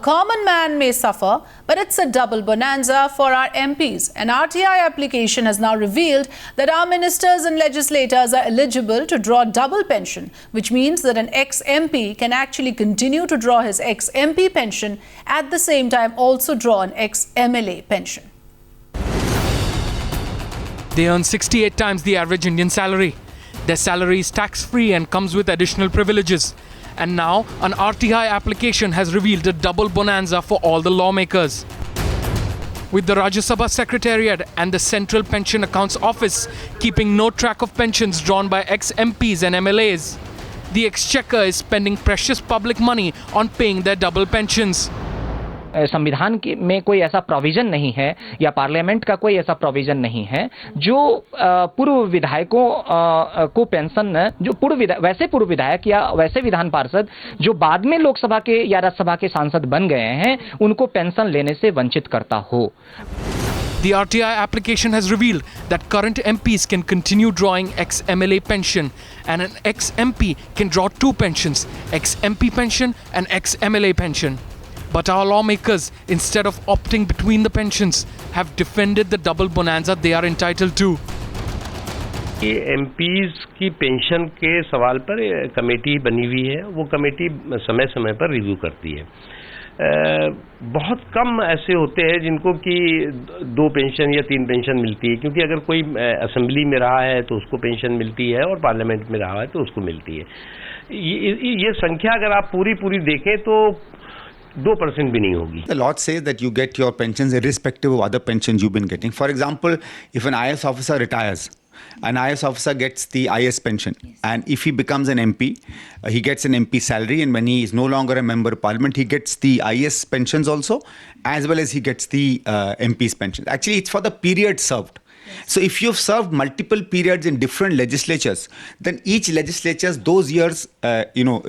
Common man may suffer, but it's a double bonanza for our MPs. An RTI application has now revealed that our ministers and legislators are eligible to draw double pension, which means that an ex-MP can actually continue to draw his ex-MP pension at the same time also draw an ex-MLA pension. They earn 68 times the average Indian salary. Their salary is tax-free and comes with additional privileges. And now, an RTI application has revealed a double bonanza for all the lawmakers. With the Rajya Sabha Secretariat and the Central Pension Accounts Office keeping no track of pensions drawn by ex-MPs and MLAs, the Exchequer is spending precious public money on paying their double pensions. संविधान में कोई ऐसा provision नहीं है या parliament का कोई ऐसा प्रोविजन नहीं है जो पूर्व विधायकों को पेंशन, जो पूर्व विधायक या वैसे विधान पार्षद जो बाद में लोकसभा के या राज्यसभा के सांसद बन गए हैं उनको पेंशन लेने से वंचित करता हो. The RTI application has revealed that current MPs can continue drawing ex-MLA pension and an ex-MP can draw two pensions, ex-MP pension and ex-MLA pension. But our lawmakers, instead of opting between the pensions, have defended the double bonanza they are entitled to. MPs की pension के सवाल पर committee बनी हुई है. वो committee समय समय पर रिव्यू करती है. बहुत कम ऐसे होते हैं जिनको कि दो पेंशन या तीन पेंशन मिलती है, क्योंकि अगर कोई असेंबली में रहा है तो उसको पेंशन मिलती है और पार्लियामेंट में रहा है तो उसको मिलती है. ये संख्या अगर आप पूरी देखें तो 2% भी नहीं होगी. The law says that you get your pensions irrespective of other pensions you've been getting. For example, if an IS officer retires, an IS officer gets the IS pension, and if he becomes an MP, he gets an MP salary, and when he is no longer a member of parliament, he gets the IS pensions also, as well as he gets the MP's pension. Actually, it's for the period served. So if you've served multiple periods in different legislatures, then each legislatures, those years,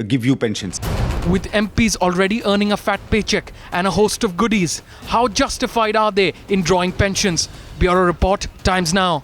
give you pensions. With MPs already earning a fat paycheck and a host of goodies, how justified are they in drawing pensions? Bureau Report, Times Now.